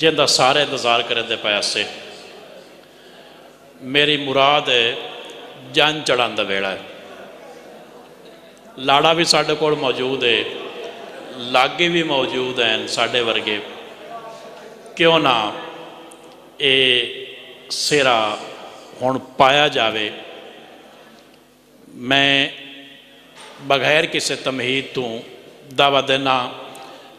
जिंदा सारे इंतजार करते पैसे। मेरी मुराद है जन चढ़ाने का वेला है। लाड़ा भी साढ़े कोल मौजूद है, लागे भी मौजूद हैं साढ़े वर्गे। क्यों ना ये सिरा हुण पाया जाए। मैं बगैर किसी तमहीद तो दावा देना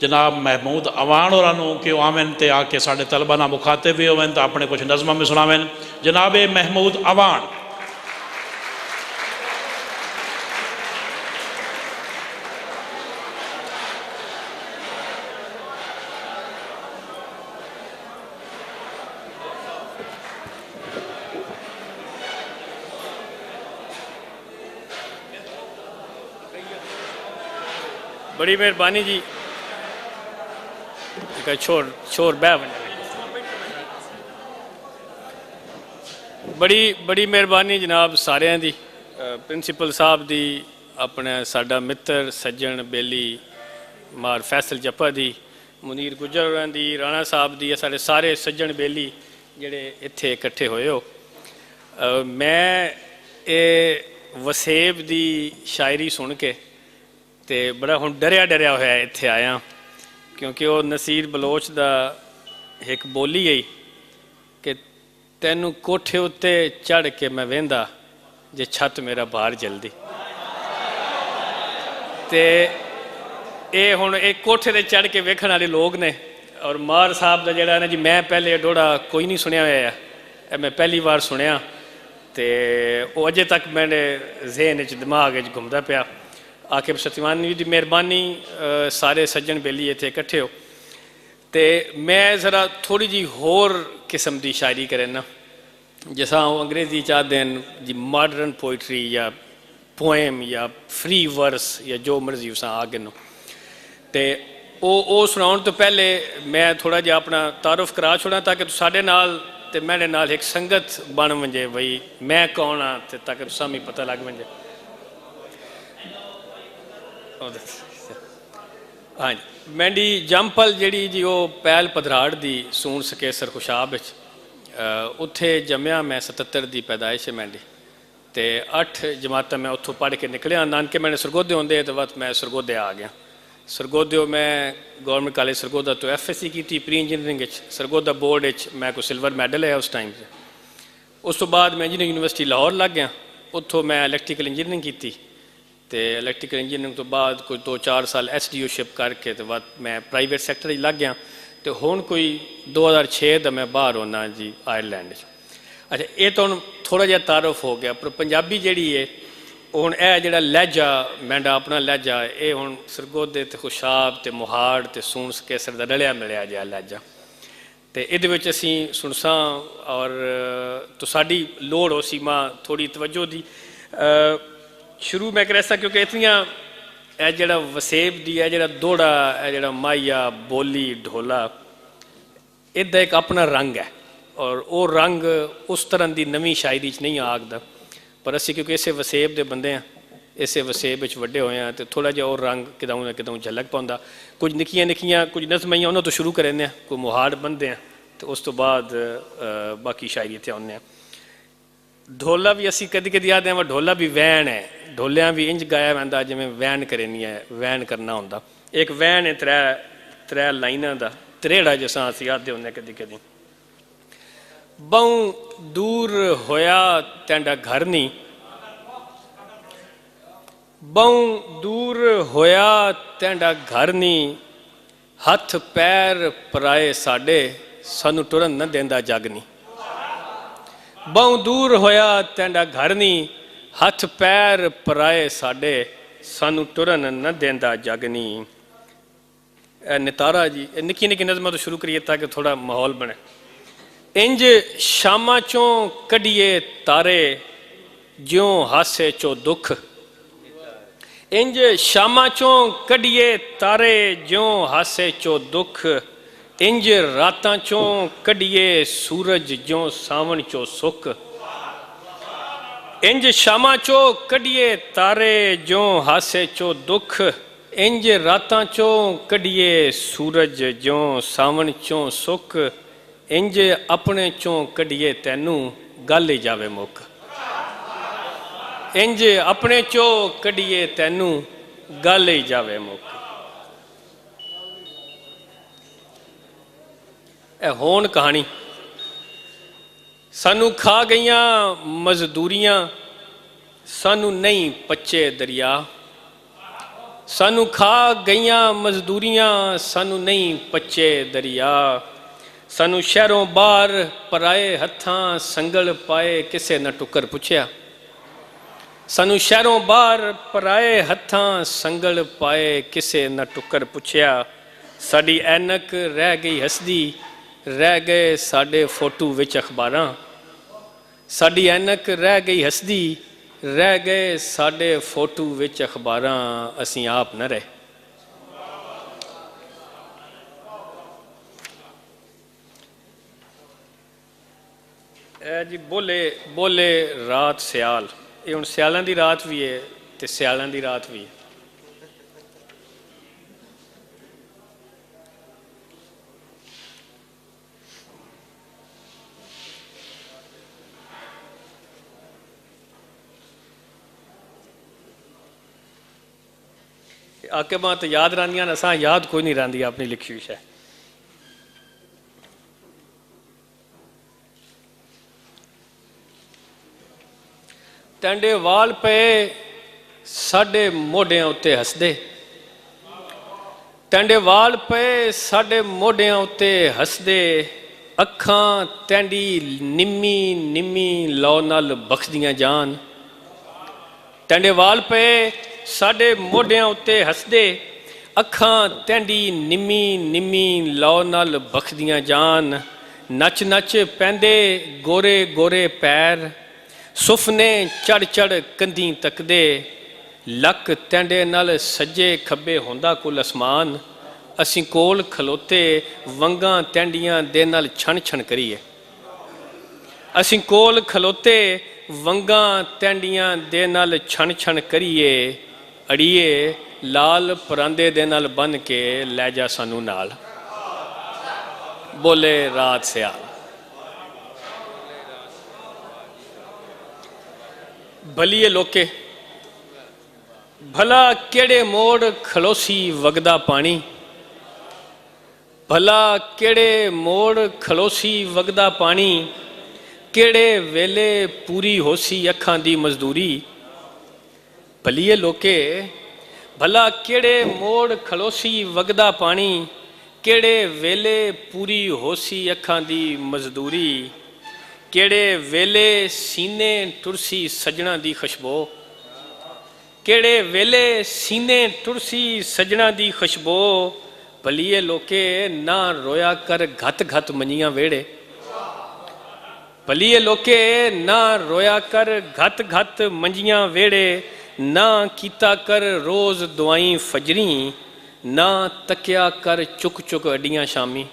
जनाब महमूद अवान होरां नूं कि आवन ते आके साढ़े तलबा नाल मुखातिब भी होवन तो अपने कुछ नज़मां भी सुनावन। जनाब महमूद अवान बड़ी मेहरबानी जी। छोर छोर बह बड़ी बड़ी मेहरबानी जनाब सारिਆਂ दी, प्रिंसीपल साहब दी, अपना साडा मित्र सज्जन बेली मार फैसल जप्पा दी, मुनीर गुजर होरां दी, राणा साहब दी, साढ़े सारे सज्जन बेली जेड़े इत्थे इकट्ठे होए हो। मैं ये वसेब दी शायरी सुन के ते बड़ा हुण डरिया डरिया होया इत्थे आया, क्योंकि वो नसीर बलोच दा एक बोली आई कि तैनू कोठे उत्ते चढ़ के मैं वेंदा जे छत मेरा बाहर जल्दी। ते ये हुण एक कोठे ते चढ़ के वेखण वाले लोग ने। और मार साहब का जोड़ा ना जी, मैं पहले डोड़ा कोई नहीं सुनिया हुआ है, मैं पहली बार सुनिया तो वो अजे तक मैंने जहन च दिमाग च घूमता पाया। आके सत्यवानी की मेहरबानी, सारे सज्जन बेली इत्थे इकट्ठे हो। तो मैं ज़रा थोड़ी जी होर किस्म की शायरी करना, जिसा अंग्रेजी चाहते हैं जी मॉडर्न पोइट्री या पोएम या फ्री वर्स या जो मर्जी उस आगे नो। तो वो सुनाउण तो पहले मैं थोड़ा जिहा अपना तारुफ करा छोड़ा ताकि साढ़े नाल ते मेरे नाल एक संगत बन वजे बई मैं कौन हाँ, ताकि तुसां भी पता लग वजे। हाँ जी, मैंडी जमपल जी जी वो पैल पधराड़ दी सून सकेसर खुशाब उत्थे जमया। मैं 77 की पैदाइश है मैंडी, तो 8 जमात मैं उत्थों पढ़ के निकलिया। नानके मैंने सरगोदे होंदे तो वक्त मैं सरगोदे आ गया। सरगोदे मैं गौरमेंट कॉलेज सरगोदा तो FSC की प्री इंजीनियरिंग सरगोदा बोर्ड मैं कोई सिल्वर मैडल है उस टाइम से। उस तो बाद मैं इंजीनियरिंग यूनिवर्सिटी लाहौर लग गया, उत्थों मैं इलैक्ट्रिकल इंजीनियरिंग की। तो इलैक्ट्रिकल इंजीनियरिंग तो बाद कुछ 2-4 साल SDOशिप करके तो बाद मैं प्राइवेट सैक्टर लग गया। तो हुण कोई 2006 का मैं बाहर होना जी आयरलैंड। अच्छा, ये तो हम थोड़ा जिहा तारुफ हो गया, पर पंजाबी जी है हुण यह जो लहजा मैंडा अपना लहजा ये हुण सरगोदे तो खुशाब तो मुहाड़ तो सून सकेसर का रलिया मिलिया जिहा लहजा। तो ये असी सुनसा और तो साड़ी लोड़ हो सी मां थोड़ी तवज्जो दी। शुरू मैं कर क्योंकि इतनियाँ यह जड़ा वसेब दी है जड़ा दोड़ा है जड़ा माइया बोली ढोला इदा एक अपना रंग है। और वो रंग उस तरह की नवी शायरी नहीं आखदा, पर असी क्योंकि इसे वसेब के बंदे हैं, इसे वसेब वड्डे होए हैं, तो थोड़ा जिहा और रंग कितों ना कितों झलक पाउंदा। कुछ निक्कियां निक्कियां कुछ नज़मां उन्होंने तो शुरू करें, कोई मुहाड़ बनते हैं, तो उस तो बाद बाकी शायरी इत्थे आने। ढोला भी असी कदी कदी आते हैं, ढोला भी वैन है, ढोलिया भी इंज गाया वैंदा जिवें वैन करनी है, वैन करना होंदा। एक वैन है त्रै लाइनां दा त्रेड़ा जिसा असी आखदे होंदे कदी कदी। बहु दूर होया तैंडा घर नहीं, बहु दूर होया तैंडा घर नहीं, हथ पैर पराए साडे सानू टुरन न देंदा जग नहीं। बहु दूर होया तैंडा घर नहीं, हथ पैर पराए साडे सानू टुरन न देंदा जग नहीं। नितारा जी निक्की निक्की नज़मां तो शुरू करिए ताकि थोड़ा माहौल बने। इंज शामा चों कढ़िए तारे ज्यों हासे चो दुख, इंज शामा चों कढ़िए तारे ज्यों हासे चो दुख, इंज रातां चों कढ़िए सूरज ज्यों सावन चो सुख। इंज शामा चो कढ़िए तारे ज्यों हासे चो दुख, ਇੰਜ ਰਾਤਾਂ ਚੋਂ ਕੱਢੀਏ ਸੂਰਜ ਜਿਉਂ ਸਾਵਣ ਚੋਂ ਸੁੱਕ, ਇੰਜ ਆਪਣੇ ਚੋਂ ਕੱਢੀਏ ਤੈਨੂੰ ਗੱਲ ਹੀ ਜਾਵੇ ਮੁੱਕ। ਇੰਜ ਆਪਣੇ ਚੋਂ ਕੱਢੀਏ ਤੈਨੂੰ ਗੱਲ ਹੀ ਜਾਵੇ ਮੁੱਕ। ਇਹ ਹੋਣ ਕਹਾਣੀ। ਸਾਨੂੰ ਖਾ ਗਈਆਂ ਮਜ਼ਦੂਰੀਆਂ, ਸਾਨੂੰ ਨਹੀਂ ਪੱਚੇ ਦਰਿਆ। ਸਾਨੂੰ ਖਾ ਗਈਆਂ ਮਜ਼ਦੂਰੀਆਂ, ਸਾਨੂੰ ਨਹੀਂ ਪੱਚੇ ਦਰਿਆ। ਸਾਨੂੰ ਸ਼ਹਿਰੋਂ ਬਾਹਰ ਪਰਾਏ ਹੱਥਾਂ ਸੰਗਲ ਪਾਏ, ਕਿਸੇ ਨਾ ਟੁੱਕਰ ਪੁੱਛਿਆ। ਸਾਨੂੰ ਸ਼ਹਿਰੋਂ ਬਾਹਰ ਪਰਾਏ ਹੱਥਾਂ ਸੰਗਲ ਪਾਏ, ਕਿਸੇ ਨਾ ਟੁੱਕਰ ਪੁੱਛਿਆ। ਸਾਡੀ ਐਨਕ ਰਹਿ ਗਈ ਹੱਸਦੀ, ਰਹਿ ਗਏ ਸਾਡੇ ਫੋਟੋ ਵਿੱਚ ਅਖਬਾਰਾਂ। ਸਾਡੀ ਐਨਕ ਰਹਿ ਗਈ ਹੱਸਦੀ, ਰਹਿ ਗਏ ਸਾਡੇ ਫੋਟੋ ਵਿੱਚ ਅਖਬਾਰਾਂ। ਅਸੀਂ ਆਪ ਨਾ ਰਹੇ। ਇਹ ਜੀ ਬੋਲੇ ਬੋਲੇ ਰਾਤ ਸਿਆਲ। ਇਹ ਹੁਣ ਸਿਆਲਾਂ ਦੀ ਰਾਤ ਵੀ ਹੈ ਤੇ ਸਿਆਲਾਂ ਦੀ ਰਾਤ ਵੀ ਹੈ। आके मां तो याद रहंदियां, असां याद कोई नहीं रहंदी अपनी लिखी हुई शै। टैंडे वाल पे साडे मोढियां उत्ते हसदे, टैंडे वाल पे साडे मोढियां उत्ते हसदे। अखां टैंडी निम्मी निम्मी लौ नाल बख्शदियां जान। टैंडे वाल पे साडे मोढियां उत्ते हसदे, अखां टैंडी निम्मी निम्मी लौ नाल बख्शदियां जान। नच नच पैंदे गोरे गोरे पैर, सुफने चढ़ चढ़ कंधी तकदे। लक टैंडे नाल सज्जे खब्बे होंदा कुल असमान। असीं कोल खलोते वंगां टैंडियां दे नाल छण छण करिए। असीं कोल खलोते वंगां टैंडियां दे नाल छण छण करिए। अड़िए लाल परांदे दे नाल बन के लै जा सानू नाल। बोले रात सियाल। भलिए लोके भला केड़े मोड़ खलोसी वगदा पानी। भला केड़े मोड़ खलोसी वगदा पानी। केड़े वेले पूरी होसी अखां दी मजदूरी। भलिए लोके भला केड़े मोड़ खलोसी वगदा पानी। केड़े वेले पूरी होसी अखां दी मजदूरी। केड़े वेले सीने टुरसी सजना दी खुशबो। केड़े वेले सीने टुरसी सजना दी खुशबो। भलिए लोके ना रोया कर घत घत मंजियां वेड़े। भलिए लोके ना रोया कर घत घत मंजियां वेड़े। ना कीता कर रोज़ दुआई फजरी। ना तकिया कर चुक चुक अड्डियां शामी।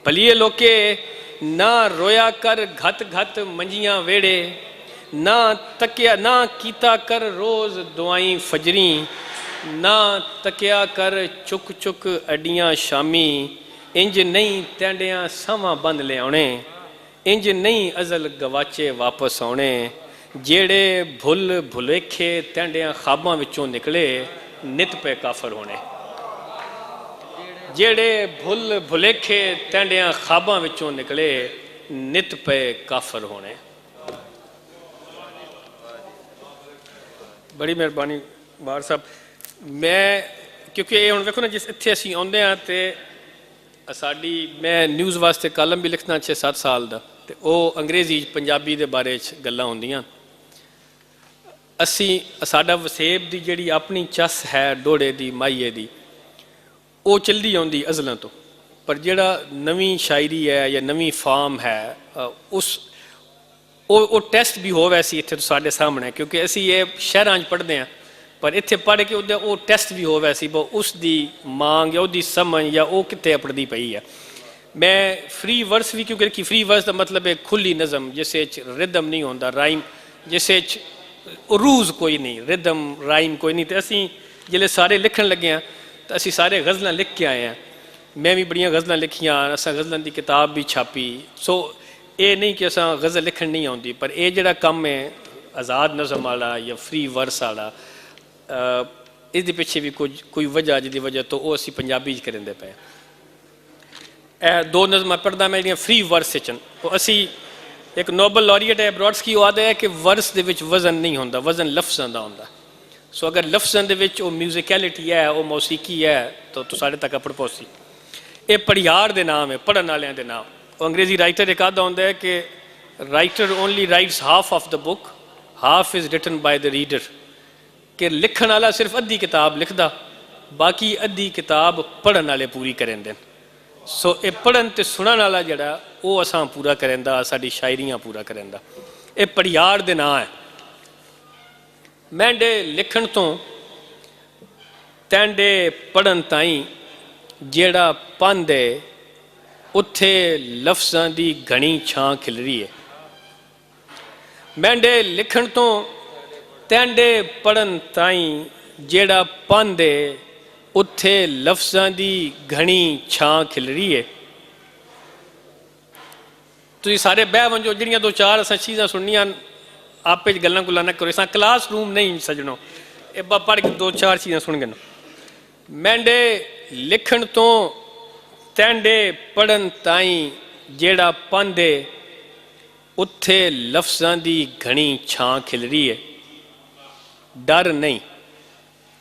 भलिए लोके ना रोया कर घत घत मंजियां वेड़े। ना तकिया ना कीता कर रोज़ दुआई फजरी। ना तकिया कर चुक चुक अड्डियां शामी। इंज नहीं टैंडियां सावां बंद ले आने। इंज नहीं अजल गवाचे वापस आने। जेड़े भुल भुलेखे टैंडियां ख्वाबां विचों निकले, नित पे काफर होने। जेड़े भुल भुलेखे टैंडियां ख्वाबां विचों निकले, नित पे काफर होने। बड़ी मेहरबानी बार साहब। मैं क्योंकि ये हुण वेखो ना, जिस इत्थे असीं आउंदे हां ते साडी मैं न्यूज़ वास्ते कालम भी लिखना 6-7 साल दा, ते ओह अंग्रेजी पंजाबी दे बारे च गल्लां हुंदियां। असी साडा वसेब दी जिहड़ी अपनी चस है डोड़े दी माईए दी, वो चलदी आउंदी अज़लां तो। पर जिहड़ा नवीं शायरी है या नवीं फार्म है, उस वो टेस्ट भी होवे सी इत्थे साडे सामने, क्योंकि असी ये शहरां च पढ़दे हां, पर इत्थे पढ़ के वो टेस्ट भी होवे सी उसकी मांग या उसकी समझ या वो कित्थे अपड़दी पई है। मैं फ्री वर्स भी क्योंकि रखी। फ्री वर्स का मतलब है खुली नज़म, जिसे रिदम नहीं होंदा, राइम जिसे रूज कोई नहीं, रिदम राइम कोई नहीं। तो असी जिसले सारे लिखन लगे हैं तो असी सारे गज़लां लिख के आए हैं। मैं भी बड़ियां गज़लां लिखियां, असां गज़लां की किताब भी छापी। सो ये नहीं कि असां गज़ल लिखन नहीं आती, पर यह जिहड़ा कम है आज़ाद नज़म वाला या फ्री वर्स वाला, इसके पिछे भी कुछ कोई वजह जिहदी वजह तो वो असी पंजाबी च करेंदे पे। दो नज़मां पढ़दा मैं जिहड़ियां फ्री वर्स च वो असी एक नोबल लॉरिएट है ब्रॉडस्की वो आखदा है कि वर्स दे विच वज़न नहीं होंदा, वज़न लफ्ज़ां दा होंदा। सो अगर लफ्ज़ां दे विच वो म्यूजिकलिटी है, वो मौसीकी है तो साढ़े तक अपड़ पहुंची। ये पढ़ियार दे नाम है, पढ़न वालियां दे नाम। वो अंग्रेजी राइटर एक आदा होंदा है कि writer only writes half of the book, half is written by the reader. कि लिखण वाला सिर्फ अद्धी किताब लिखदा, बाकी अद्धी किताब पढ़न वाले पूरी करेंदे। सो ये पढ़न ते सुनन वाला जिहड़ा वो असां पूरा करेंदा, साडी शायरियां पूरा करेंदा। ये पढ़ियार दे नाम है। मैंडे लिखण तो तैंडे पढ़न ताईं जिहड़ा पंध है उत्थे लफ्ज़ां दी घणी छां खिलरी है। मैंडे लिखण तो तैंडे पढ़न ताईं जिहड़ा पंध है उत्थे लफ्ज़ां दी घणी छां खिलरी है। तुसीं सारे बह वंजो, जिहड़ियां दो चार असां चीज़ां सुननियां आपे गल्लां गुल्लां न करो, असां क्लास रूम नहीं सजनो, ए पढ़ के दो चार चीज़ां सुन गए। मैंडे लिखण तो तैंडे पढ़न ताईं जिहड़ा पंध है उत्थे लफ्ज़ां दी घणी छां खिलरी है। डर नहीं,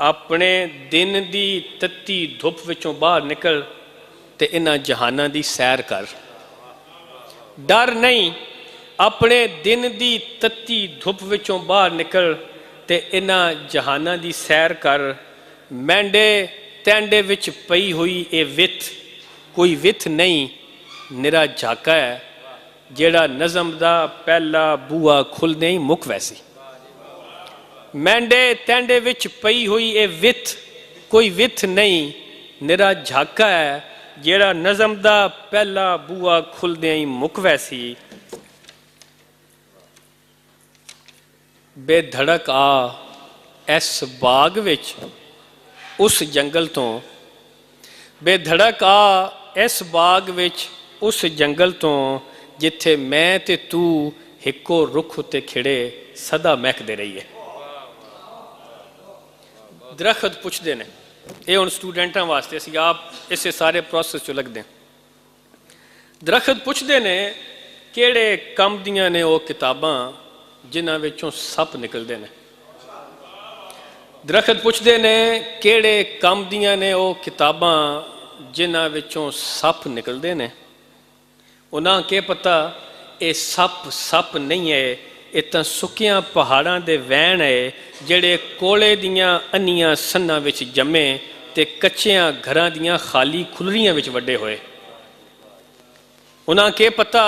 अपने दिन दी तत्ती धुप विचों बाहर निकल ते इन्हां जहानां दी सैर कर। डर नहीं, अपने दिन दी तत्ती धुप विचों बाहर निकल ते इन्हां जहानां दी सैर कर। मैंडे तैंडे विच पई हुई ये विथ कोई विथ नहीं, निरा झाका है जेड़ा नज़म दा पहला बूआ खुलदे ही मुक वैसी। मैंडे तैंडे विच पई हुई ये विथ कोई विथ नहीं, निरा झाका है जेड़ा नज़म दा पहला बूआ खुलदे ही मुक वैसी। बेधड़क आ इस बाग विच उस जंगल तो, बेधड़क आ इस बाग विच उस जंगल तो जिथे मैं ते तू हिको रुख उत्ते खिड़े सदा महकदे रहिए। दरख्त पुछदे ने, ये हुण स्टूडेंटां वास्ते असीं आप इसे सारे प्रोसैस चो लगदे। दरख्त पुछदे ने किहड़े कम दियां ने वो किताबां जिन्हां विचों सप निकलदे ने। दरख्त पुछदे ने किहड़े कम दियां ने वो किताबां जिन्हां विचों सप निकलदे ने। उन्हां के पता ये सप सप नहीं है, ये तां सुक्कियां पहाड़ां दे वैण है जिहड़े कोले दियां अन्नियां सन्नां विच जम्मे ते कच्चियां घरां दियां खाली खुलरियां विच वड्डे होए। उन्हां के पता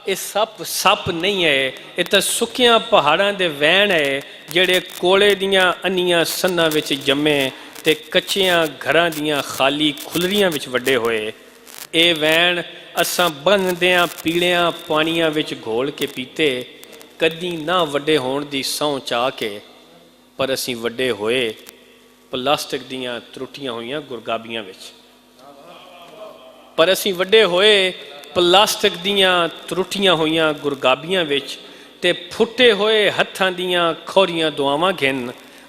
ये सप सप नहीं है, ये तां सुक्कियां पहाड़ां दे वैण है जिहड़े कोले दियां अन्नियां सन्नां विच जम्मे ते कच्चियां घरां दियां खाली खुलरियां विच वड्डे होए। ये वैण असां बनदियां पीलियां पानियां विच घोल के पीते, कदी ना वड्डे होण दी सौं चा के, पर असीं वड्डे होए प्लास्टिक दियां त्रुटियां होईयां गुरगाबियां विच। पर असीं वड्डे होए प्लास्टिक दियां त्रुटियां होईयां गुरगाबियां विच ते फुटे होए हत्थां दियां खोरियां दुआवां घिन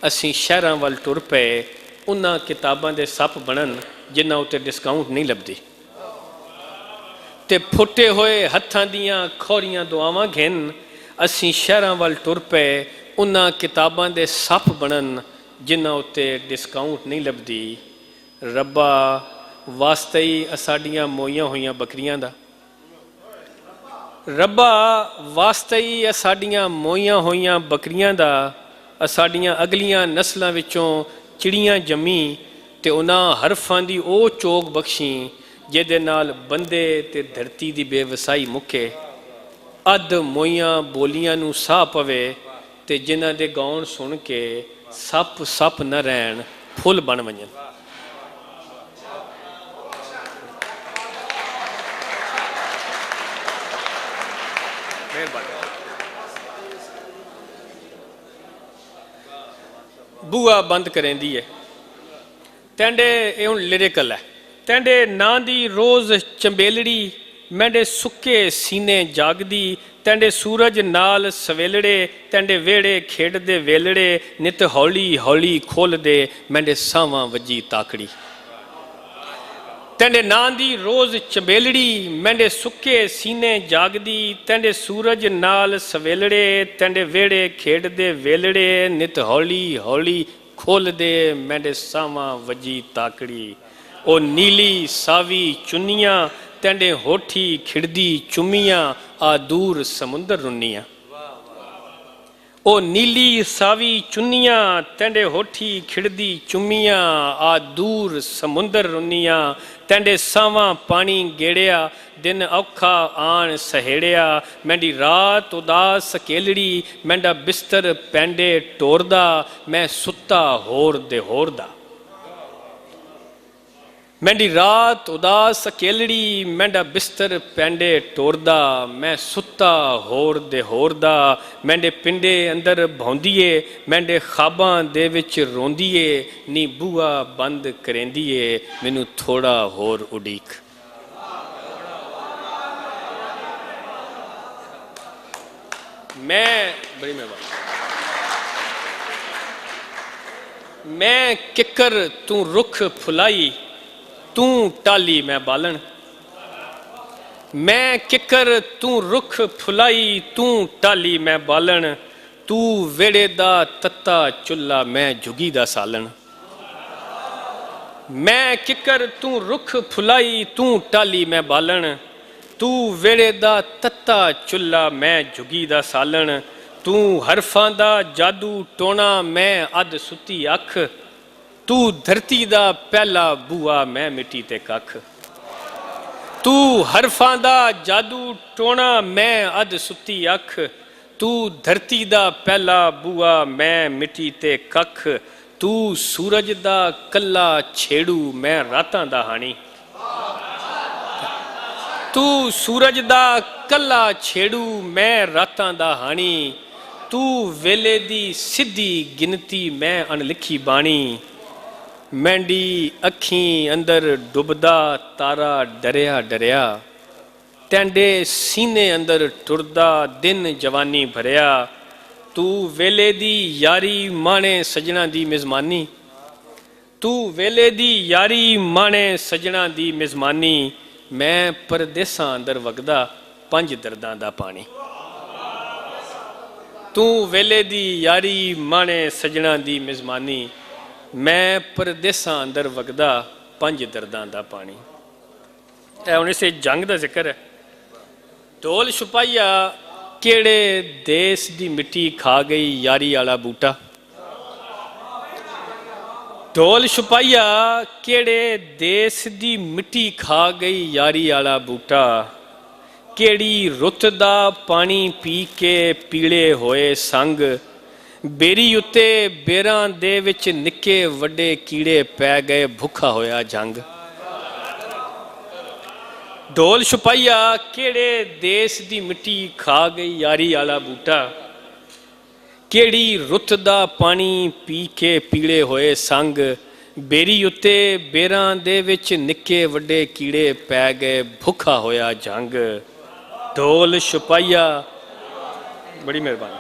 असीं शहरां वल टुर पए उन्हां किताबां दे सप बनन जिन्हां उत्ते डिस्काउंट नहीं लभदी। ते फुटे होए हत्थां दियां खोरियां दुआवां घिन असीं शहरां वल टुर पए उन्हां किताबां दे सप बनन जिन्हां उत्ते डिस्काउंट नहीं लभदी। रब्बा वास्ते ही साडियां मोईयां होईयां बकरियां दा, रब्बा वास्ते ही साडियां मोईयां होईयां बकरियां दा, साडियां अगलियां नस्लां विचों चिड़ियां जम्मी ते उन्हां हरफां दी ओ चोग बख्शी जिहदे नाल बंदे ते धरती दी बेवसाई मुके। अध मोईयां बोलियां नूं साह पवे ते जिन्हां दे गौण सुन के सप सप न रहन फुल बन वंजन। बूआ बंद करेंदी है ਤੈਂਡੇ ਇਹ ਹੁਣ ਲਿਰਿਕਲ ਹੈ। ਤੈਂਡੇ ਨਾਂ ਦੀ ਰੋਜ਼ ਚੰਬੇਲੜੀ, ਮੈਂਡੇ ਸੁੱਕੇ ਸੀਨੇ ਜਾਗਦੀ, ਤੈਂਡੇ ਸੂਰਜ ਨਾਲ ਸਵੇਲੜੇ, ਤੈਂਡੇ ਵਿਹੜੇ ਖੇਡਦੇ ਵੇਲੜੇ, ਨਿਤ ਹੌਲੀ ਹੌਲੀ ਖੋਲ੍ਹਦੇ ਮੈਂਡੇ ਸਾਵਾਂ ਵੱਜੀ ਤਾਕੜੀ। ਤੈਂਡੇ ਨਾਂ ਦੀ ਰੋਜ਼ ਚੰਬੇਲੜੀ, ਮੈਂਡੇ ਸੁੱਕੇ ਸੀਨੇ ਜਾਗਦੀ, ਤੈਂਡੇ ਸੂਰਜ ਨਾਲ ਸਵੇਲੜੇ, ਤੈਂਡੇ ਵਿਹੜੇ ਖੇਡਦੇ ਵੇਲੜੇ, ਨਿਤ ਹੌਲੀ ਹੌਲੀ ਖੋਲ੍ਹਦੇ ਮੈਂਡੇ ਸਾਵਾਂ ਵੱਜੀ ਤਾਕੜੀ। ਉਹ ਨੀਲੀ ਸਾਵੀ ਚੁੰਨੀਆਂ, ਤੈਂਡੇ ਹੋਠੀ ਖਿੜਦੀ ਚੁੰਮੀਆਂ, ਆ ਦੂਰ ਸਮੁੰਦਰ ਰੁੰਨੀਆਂ। ਉਹ ਨੀਲੀ ਸਾਵੀ ਚੁੰਨੀਆਂ, ਤੈਂਡੇ ਹੋਠੀ ਖਿੜਦੀ ਚੁੰਮੀਆਂ, ਆ ਦੂਰ ਸਮੁੰਦਰ ਰੁੰਨੀਆਂ। ਤੈਂਡੇ ਸਾਵਾਂ ਪਾਣੀ ਗੇੜਿਆ, ਦਿਨ ਔਖਾ ਆਣ ਸਹੇੜਿਆ, ਮੈਂਡੀ ਰਾਤ ਉਦਾਸ ਸਕੇਲੜੀ, ਮੈਂਡਾ ਬਿਸਤਰ ਪੈਂਡੇ ਟੋਰਦਾ, ਮੈਂ ਸੁੱਤਾ ਹੋਰ ਦੇ ਹੋਰ ਦਾ। ਮੈਂਡੀ ਰਾਤ ਉਦਾਸ ਅਕੇਲੜੀ, ਮੈਂਡਾ ਬਿਸਤਰ ਪੈਂਡੇ ਟੋਰਦਾ, ਮੈਂ ਸੁੱਤਾ ਹੋਰ ਦੇ ਹੋਰ ਦਾ। ਮੈਂਡੇ ਪਿੰਡੇ ਅੰਦਰ ਭੌਂਦੀਏ, ਮੈਂਡੇ ਖਾਬਾਂ ਦੇ ਵਿੱਚ ਰੋਂਦੀਏ, ਨੀ ਬੂਆ ਬੰਦ ਕਰੇਂਦੀਏ, ਮੈਨੂੰ ਥੋੜਾ ਹੋਰ ਉਡੀਕ। ਮੈਂ ਬੜੀ ਮਿਹਰਬਾਨੀ। ਮੈਂ ਕਿੱਕਰ ਤੂੰ ਰੁੱਖ ਫੁਲਾਈ, ਤੂੰ ਟਾਲੀ ਮੈਂ ਬਾਲਣ। ਮੈਂ ਕਿੱਕਰ ਤੂੰ ਰੁੱਖ ਫੁਲਾਈ, ਤੂੰ ਟਾਲੀ ਮੈਂ ਬਾਲਣ, ਤੂੰ ਵਿਹੜੇ ਦਾ ਤੱਤਾ ਚੁੱਲ੍ਹਾ, ਮੈਂ ਜੁਗੀ ਦਾ ਸਾਲਣ। ਮੈਂ ਕਿੱਕਰ ਤੂੰ ਰੁੱਖ ਫੁਲਾਈ, ਤੂੰ ਟਾਲੀ ਮੈਂ ਬਾਲਣ, ਤੂੰ ਵਿਹੜੇ ਦਾ ਤੱਤਾ ਚੁੱਲ੍ਹਾ, ਮੈਂ ਜੁਗੀ ਦਾ ਸਾਲਣ। ਤੂੰ ਹਰਫਾਂ ਦਾ ਜਾਦੂ ਟੋਣਾ, ਮੈਂ ਅੱਧ ਸੁੱਤੀ ਅੱਖ, ਤੂੰ ਧਰਤੀ ਦਾ ਪਹਿਲਾ ਬੂਆ, ਮੈਂ ਮਿੱਟੀ ਤੇ ਕੱਖ। ਤੂੰ ਹਰਫਾਂ ਦਾ ਜਾਦੂ ਟੋਣਾ, ਮੈਂ ਅੱਧ ਸੁੱਤੀ ਅੱਖ, ਤੂੰ ਧਰਤੀ ਦਾ ਪਹਿਲਾ ਬੂਆ, ਮੈਂ ਮਿੱਟੀ ਤੇ ਕੱਖ। ਤੂੰ ਸੂਰਜ ਦਾ ਕੱਲਾ ਛੇੜੂ, ਮੈਂ ਰਾਤਾਂ ਦਾ ਹਾਣੀ। ਤੂੰ ਸੂਰਜ ਦਾ ਕੱਲਾ ਛੇੜੂ, ਮੈਂ ਰਾਤਾਂ ਦਾ ਹਾਣੀ। ਤੂੰ ਵੇਲੇ ਦੀ ਸਿੱਧੀ ਗਿਣਤੀ, ਮੈਂ ਅਣਲਿਖੀ ਬਾਣੀ। ਮੈਂਡੀ ਅੱਖੀਂ ਅੰਦਰ ਡੁੱਬਦਾ ਤਾਰਾ ਡਰਿਆ ਡਰਿਆ, ਤੈਂਡੇ ਸੀਨੇ ਅੰਦਰ ਟੁਰਦਾ ਦਿਨ ਜਵਾਨੀ ਭਰਿਆ। ਤੂੰ ਵੇਲੇ ਦੀ ਯਾਰੀ ਮਾਣੇ ਸਜਣਾ ਦੀ ਮਿਜ਼ਮਾਨੀ, ਤੂੰ ਵੇਲੇ ਦੀ ਯਾਰੀ ਮਾਣੇ ਸਜਣਾ ਦੀ ਮਿਜ਼ਮਾਨੀ। ਮੈਂ ਪਰਦੇਸਾਂ ਅੰਦਰ ਵਗਦਾ ਪੰਜ ਦਰਦਾਂ ਦਾ ਪਾਣੀ। ਤੂੰ ਵੇਲੇ ਦੀ ਯਾਰੀ ਮਾਣੇ ਸਜਣਾ ਦੀ ਮਿਜ਼ਮਾਨੀ, ਮੈਂ ਪਰਦੇਸਾਂ ਅੰਦਰ ਵਗਦਾ ਪੰਜ ਦਰਦਾਂ ਦਾ ਪਾਣੀ। ਇਹ ਹੁਣ ਇਸੇ ਜੰਗ ਦਾ ਜ਼ਿਕਰ ਹੈ। ਢੋਲ ਛੁਪਾਈਆ, ਕਿਹੜੇ ਦੇਸ ਦੀ ਮਿੱਟੀ ਖਾ ਗਈ ਯਾਰੀ ਵਾਲਾ ਬੂਟਾ। ਢੋਲ ਛੁਪਾਈਆ, ਕਿਹੜੇ ਦੇਸ ਦੀ ਮਿੱਟੀ ਖਾ ਗਈ ਯਾਰੀ ਵਾਲਾ ਬੂਟਾ। ਕਿਹੜੀ ਰੁੱਤ ਦਾ ਪਾਣੀ ਪੀ ਕੇ ਪੀਲੇ ਹੋਏ ਸੰਗ, ਬੇਰੀ ਉੱਤੇ ਬੇਰਾਂ ਦੇ ਵਿੱਚ ਨਿੱਕੇ ਵੱਡੇ ਕੀੜੇ ਪੈ ਗਏ, ਭੁੱਖਾ ਹੋਇਆ ਜੰਗ। ਢੋਲ ਛੁਪਾਈਆ, ਕਿਹੜੇ ਦੇਸ ਦੀ ਮਿੱਟੀ ਖਾ ਗਈ ਯਾਰੀ ਵਾਲਾ ਬੂਟਾ। ਕਿਹੜੀ ਰੁੱਤ ਦਾ ਪਾਣੀ ਪੀ ਕੇ ਪੀਲੇ ਹੋਏ ਸੰਗ, ਬੇਰੀ ਉੱਤੇ ਬੇਰਾਂ ਦੇ ਵਿੱਚ ਨਿੱਕੇ ਵੱਡੇ ਕੀੜੇ ਪੈ ਗਏ, ਭੁੱਖਾ ਹੋਇਆ ਜੰਗ। ਢੋਲ ਛੁਪਾਈਆ, ਬੜੀ ਮਿਹਰਬਾਨੀ।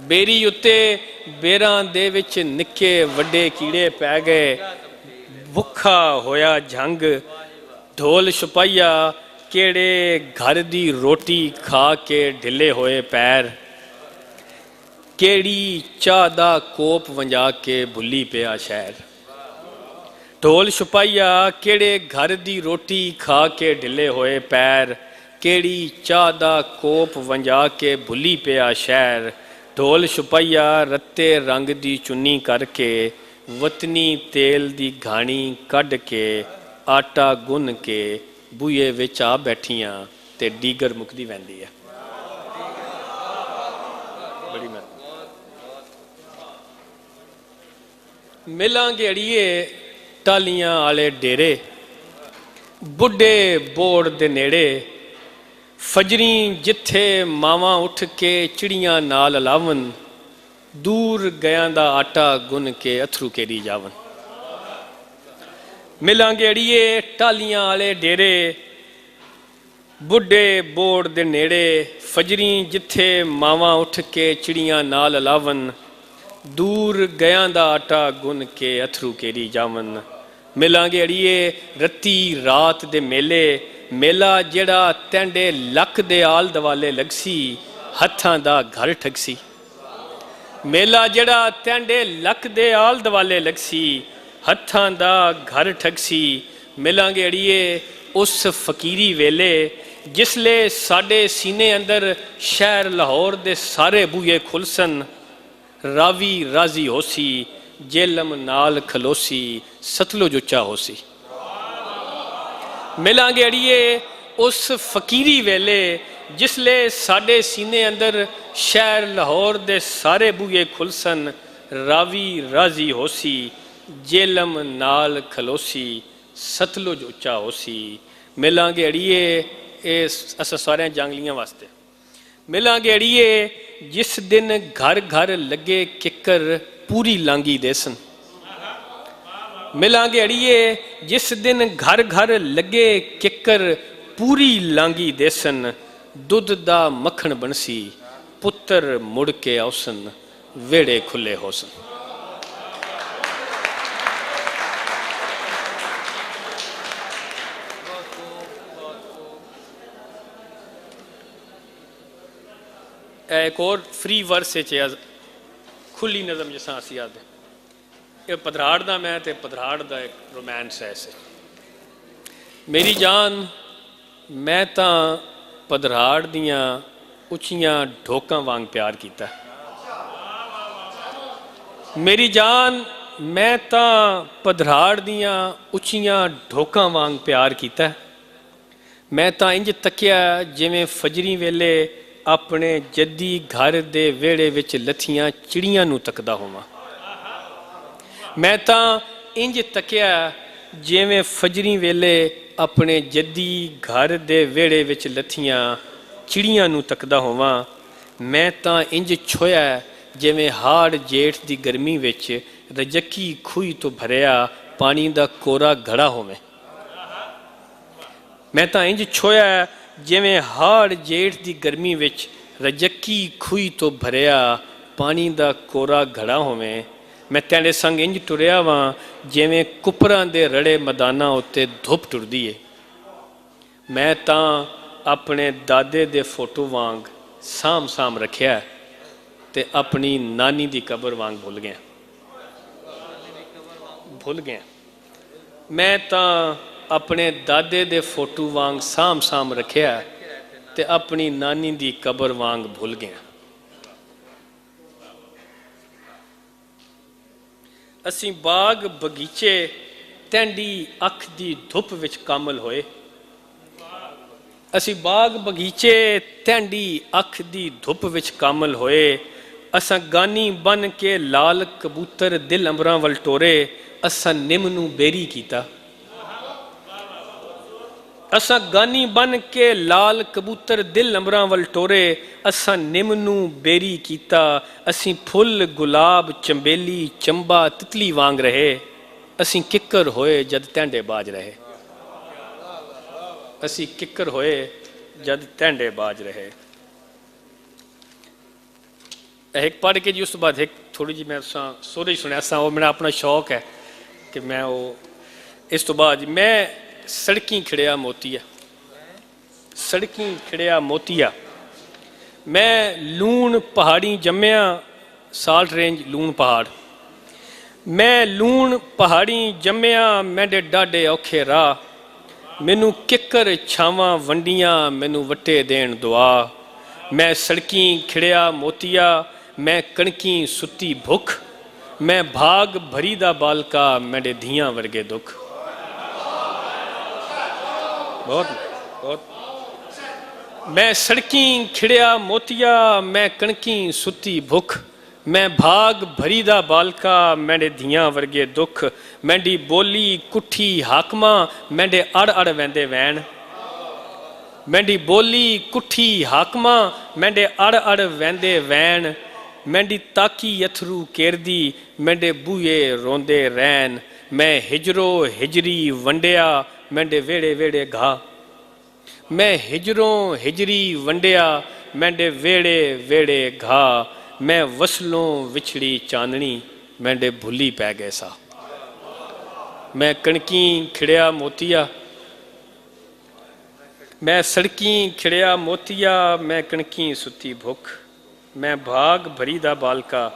ਬੇਰੀ ਉੱਤੇ ਬੇਰਾਂ ਦੇ ਵਿੱਚ ਨਿੱਕੇ ਵੱਡੇ ਕੀੜੇ ਪੈ ਗਏ, ਭੁੱਖਾ ਹੋਇਆ ਜੰਗ। ਢੋਲ ਛੁਪਾਈਆ, ਕਿਹੜੇ ਘਰ ਦੀ ਰੋਟੀ ਖਾ ਕੇ ਢਿੱਲੇ ਹੋਏ ਪੈਰ। ਕਿਹੜੀ ਚਾਹ ਦਾ ਕੋਪ ਵੰਜਾ ਕੇ ਭੁੱਲੀ ਪਿਆ ਸ਼ਹਿਰ। ਢੋਲ ਛੁਪਾਈਆ, ਕਿਹੜੇ ਘਰ ਦੀ ਰੋਟੀ ਖਾ ਕੇ ਢਿੱਲੇ ਹੋਏ ਪੈਰ। ਕਿਹੜੀ ਚਾਹ ਦਾ ਕੋਪ ਵੰਜਾ ਕੇ ਭੁੱਲੀ ਪਿਆ ਸ਼ਹਿਰ। ਢੋਲ ਛੁਪਾਈਆ, ਰੱਤੇ ਰੰਗ ਦੀ ਚੁੰਨੀ ਕਰਕੇ, ਵਤਨੀ ਤੇਲ ਦੀ ਘਾਣੀ ਕੱਢ ਕੇ, ਆਟਾ ਗੁੰਨ ਕੇ ਬੂਹੇ ਵਿੱਚ ਆ ਬੈਠੀਆਂ ਤੇ ਡੀਗਰ ਮੁੱਕਦੀ ਵਹਿੰਦੀ ਹੈ। ਬੜੀ ਮਿਹਰਬਾਨੀ। ਮਿਲਾਂਗੇ ਅੜੀਏ ਟਾਲੀਆਂ ਵਾਲੇ ਡੇਰੇ, ਬੁੱਢੇ ਬੋੜ ਦੇ ਨੇੜੇ। ਫਜਰੀ ਜਿੱਥੇ ਮਾਵਾਂ ਉੱਠ ਕੇ ਚਿੜੀਆਂ ਨਾਲ ਲਾਵਨ, ਦੂਰ ਗਿਆਂ ਦਾ ਆਟਾ ਗੁੰਨ ਕੇ ਅਥਰੂ ਕੇਰੀ ਜਾਵਨ। ਮਿਲਾਂਗੇ ਅੜੀਏ ਟਾਲੀਆਂ ਵਾਲੇ ਡੇਰੇ, ਬੁੱਢੇ ਬੋੜ ਦੇ ਨੇੜੇ, ਫਜਰੀ ਜਿੱਥੇ ਮਾਵਾਂ ਉੱਠ ਕੇ ਚਿੜੀਆਂ ਨਾਲ ਲਾਵਨ, ਦੂਰ ਗਿਆਂ ਦਾ ਆਟਾ ਗੁੰਨ ਕੇ ਅਥਰੂ ਕੇਰੀ ਜਾਵਨ। ਮਿਲਾਂਗੇ ਅੜੀਏ ਰੱਤੀ ਰਾਤ ਦੇ ਮੇਲੇ, ਮੇਲਾ ਜਿਹੜਾ ਤੈਂਡੇ ਲੱਖ ਦੇ ਆਲ ਦਵਾਲੇ ਲਗਸੀ, ਹੱਥਾਂ ਦਾ ਘਰ ਠਗਸੀ। ਮੇਲਾ ਜਿਹੜਾ ਤੈਂਡੇ ਲੱਖ ਦੇ ਆਲ ਦਵਾਲੇ ਲਗਸੀ, ਹੱਥਾਂ ਦਾ ਘਰ ਠਗਸੀ। ਮਿਲਾਂਗੇ ਅੜੀਏ ਉਸ ਫਕੀਰੀ ਵੇਲੇ, ਜਿਸਲੇ ਸਾਡੇ ਸੀਨੇ ਅੰਦਰ ਸ਼ਹਿਰ ਲਾਹੌਰ ਦੇ ਸਾਰੇ ਬੂਹੇ ਖੁੱਲਸਨ, ਰਾਵੀ ਰਾਜ਼ੀ ਹੋਸੀ, ਜੇਲਮ ਨਾਲ ਖਲੋਸੀ, ਸਤਲੁਜ ਉੱਚਾ ਹੋਸੀ। ਮਿਲਾਂਗੇ ਅੜੀਏ ਉਸ ਫਕੀਰੀ ਵੇਲੇ, ਜਿਸਲੇ ਸਾਡੇ ਸੀਨੇ ਅੰਦਰ ਸ਼ਹਿਰ ਲਾਹੌਰ ਦੇ ਸਾਰੇ ਬੂਹੇ ਖੁੱਲਸਨ, ਰਾਵੀ ਰਾਜ਼ੀ ਹੋਸੀ, ਜੇਲਮ ਨਾਲ ਖਲੋਸੀ, ਸਤਲੁਜ ਉੱਚਾ ਹੋਸੀ। ਮਿਲਾਂਗੇ ਅੜੀਏ ਇਹ ਅਸਾਂ ਸਾਰਿਆਂ ਜੰਗਲੀਆਂ ਵਾਸਤੇ। ਮਿਲਾਂਗੇ ਅੜੀਏ ਜਿਸ ਦਿਨ ਘਰ ਘਰ ਲੱਗੇ ਕਿੱਕਰ, ਪੂਰੀ ਲਾਂਗੀ ਦੇਸਨ। ਮਿਲਾਂਗੇ ਅੜੀਏ ਜਿਸ ਦਿਨ ਘਰ ਘਰ ਲੱਗੇ ਕਿੱਕਰ, ਪੂਰੀ ਲਾਂਗੀ ਦੇਸਨ। ਦੁੱਧ ਦਾ ਮੱਖਣ ਬਣਸੀ, ਪੁੱਤਰ ਮੁੜ ਕੇ ਆਉਸਨ, ਵੇੜੇ ਖੁੱਲੇ ਹੋਸਨ। एक और फ्री वर्स खुली नज़म जिस असी आते, ये पधराड़ का मैं तो पधराड़ का एक रोमांस है। इसे मेरी जान मैं तो पधराड़ दियाँ उचियां ढोकां वांग प्यार किया। मेरी जान मैं तो पधराड़ दियाँ उचियां ढोकां वांग प्यार किया। मैं तो इंज तकिया जिवें फजरी वेले अपने जद्दी घर दे वेड़े विच लथियां चिड़ियां नूं तकदा होवां। मैं तो इंज तकिया जिवें फजरी वेले अपने जद्दी घर दे वेड़े विच लथियां चिड़ियां नूं तकदा होवां। मैं तो इंज छोया जिवें हाड़ जेठ दी गर्मी विच रजक्की खूही तो भरिया पानी दा कोरा घड़ा होवे। मैं तो इंज छोया जिवें हाड़ जेठ दी गर्मी विच रजक्की खूही तो भरिया पानी दा कोरा घड़ा होवे। मैं तेरे संग इंज टुरिया वां जिवें कुपरां दे रड़े मैदानां उत्ते धुप टुरदी है। मैं तो अपने दादे दे फोटो वांग साम साम रखिया ते अपनी नानी दी कबर वांग भुल गया। मैं तो अपने दादे दे फोटो वांग साम साम रखिया ते अपनी नानी दी कबर वांग भुल गया। असी बाग बगीचे तैंडी अख दी धुप विच कामल होए। असी बाग बगीचे तैंडी अख दी धुप विच कामल होए। असां गानी बन के लाल कबूतर दिल अंबरां वल टोरे, असां निम नूं बेरी कीता। असां गानी बन के लाल कबूतर दिल अंबरां वल टोरे, असां निम नूं बेरी कीता। असीं फुल गुलाब चंबेली चंबा तितली वांग रहे, असीं किक्कर होए जद तैंडे बाज रहे। असीं किक्कर होए जद तैंडे बाज रहे। एक पढ़ के जी उस तो बाद एक थोड़ी जी मैं सोरे ही सुनिया सा, वो मेरा अपना शौक है कि मैं वो इस तो बाद मैं सड़की खिड़िया मोतिया, सड़की खिड़िया मोतिया। मैं लूण पहाड़ी जम्मिया, साल्ट रेंज लूण पहाड़। मैं लूण पहाड़ी जम्मिया, मैंडे डाडे औखे राह। मैनू किक्कर छावां वंडियां, मैनू वट्टे देण दुआ। मैं सड़की खिड़िया मोतिया, मैं कणकी सुती भुख। मैं भाग भरी दा बालका, मैंडे धियां वर्गे दुख। बहुत बहुत। मैं सड़की खिड़िया मोतिया, मैं कणकी सुती भुख। मैं भाग भरी दा बालका, मैंडे धियां वर्गे दुख। मैंडी बोली कुठी हाकमा, मैंडे अड़ अड़ वैंदे वैन। मैंडी बोली कुठी हाकमा, मैंडे अड़ अड़ वैंदे वैन। मैंडी ताकी अथरू केरदी, मैंडे बूहे रोंदे रैन। मैं हिजरो हिजरी वंडिया मैंडे वेड़े वेड़े घा। मैं हिजरों हिजरी वंडिया मैंडे वेड़े वेड़े घा। मैं वसलों विछड़ी चांदनी मैंडे भुली पै गए सा। मैं कणकी खिड़िया मोतिया, मैं सड़की खिड़िया मोतिया, मैं कणकी सुती भुख। मैं भाग भरी दा बालका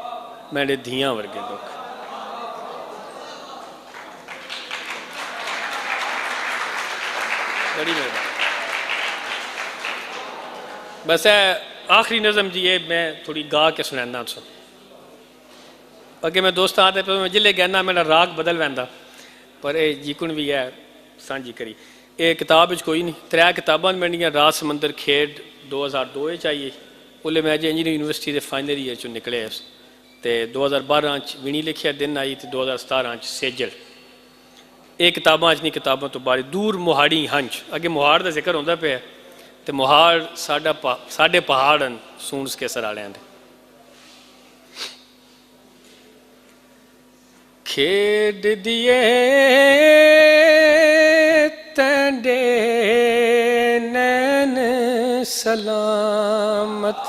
मैंडे धियां वर्गे दुख। बड़ी मेहरबानी। बस है आखिरी नज़म जी, ये मैं थोड़ी गा के सुनाना सुन। अगे मैं दोस्त आते पे मैं जिले कहना मेरा राग बदल वैंदा, पर ये जिकुन भी है सांझी करी। ये किताब कोई नहीं, 3 किताबां मेरियां रात समंदर खेड 2002 चाहिए, उसले मैं इंजीनियरिंग यूनिवर्सिटी के फाइनल ईयर चो निकले। तो 2012 विनी लिखिया दिन आई, तो 2017 सेजल। ये किताबां नहीं, किताबों तो बारी दूर मोहाड़ी हंज। अगे मोहाड़ का जिक्र होंदा पे, तो मोहाड़ साढ़े पहाड़ हैं सून सकेसर वालियां दे। खेड दिए तंडे नैन सलामत,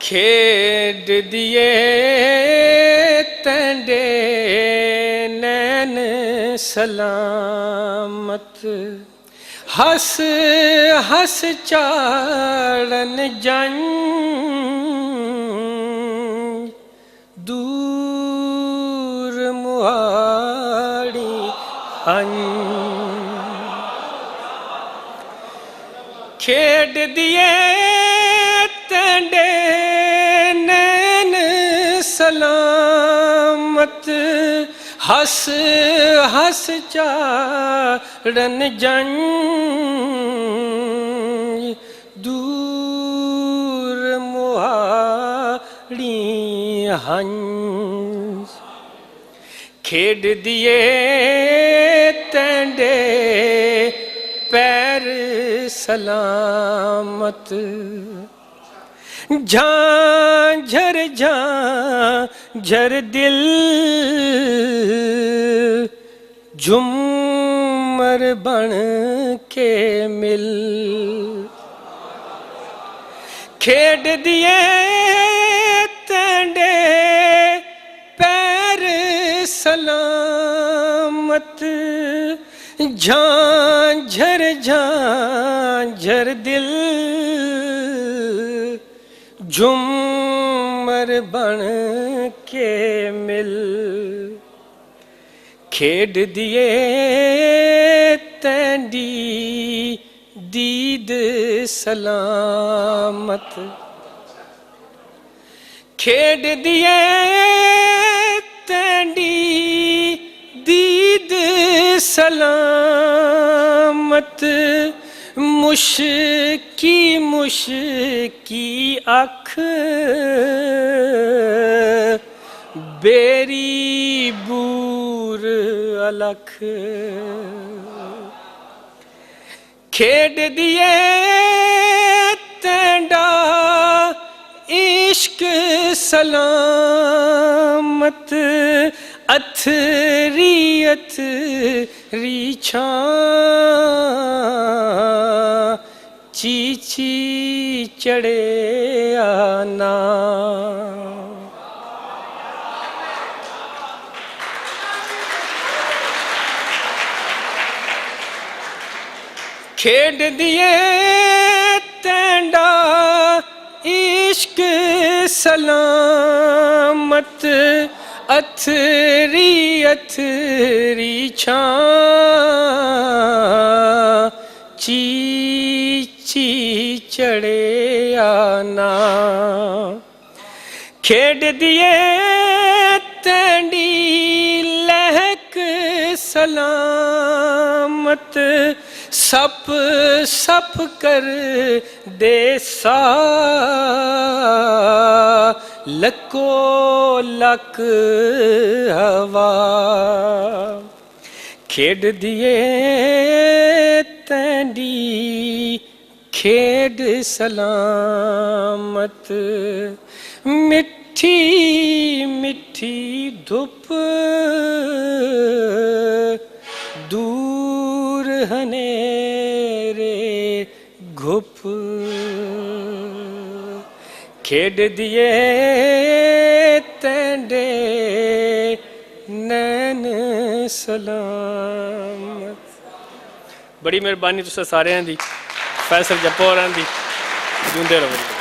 खेड दिए तंडे नैन सलामत। हस हस चाड़न जन दूर मुहाड़ी हन। खेड दिए तंडे नैन सलामत। हस हस चाड़न जन दूर मुहाड़ी हंस। खेड दिए तंडे पैर सलामत। झांझर झांझर दिल झुमर बन के मिल। खेड दिए तंडे पैर सलामत। झांझर झांझर दिल झुमर बन के मिल। खेड दिए तंडी दीद सलामत। खेड दिए तंडी दीद सलामत। मुश्की मुश्की अख बेरी बूर अलख। खेड दिए तंडा इश्क सलामत। अथरी अथरी छां चीची चढ़े आना। खेड दिए तंडा इश्क सलामत। अथरी अथरी छां चीची चढ़े आना। खेड दिए तंडी लहक सलामत। सप सप कर देसा लको लक हवा। खेड दिए तंडी खेड सलामत। मिट ਮਿੱਠੀ ਮਿੱਠੀ ਧੁੱਪ ਦੂਰ ਹਨੇਰੇ ਘੁੱਪ ਖੇਡ ਦੀਏ ਤੈਂਡੇ ਨੈਣ ਸਲਾਮਤ। ਬੜੀ ਮਿਹਰਬਾਨੀ ਤੁਸੀਂ ਸਾਰਿਆਂ ਦੀ, ਫੈਸਲ ਜੱਪੋ ਹੋਰਾਂ ਦੀ। ਜਿਉਂਦੇ ਰਹੋ।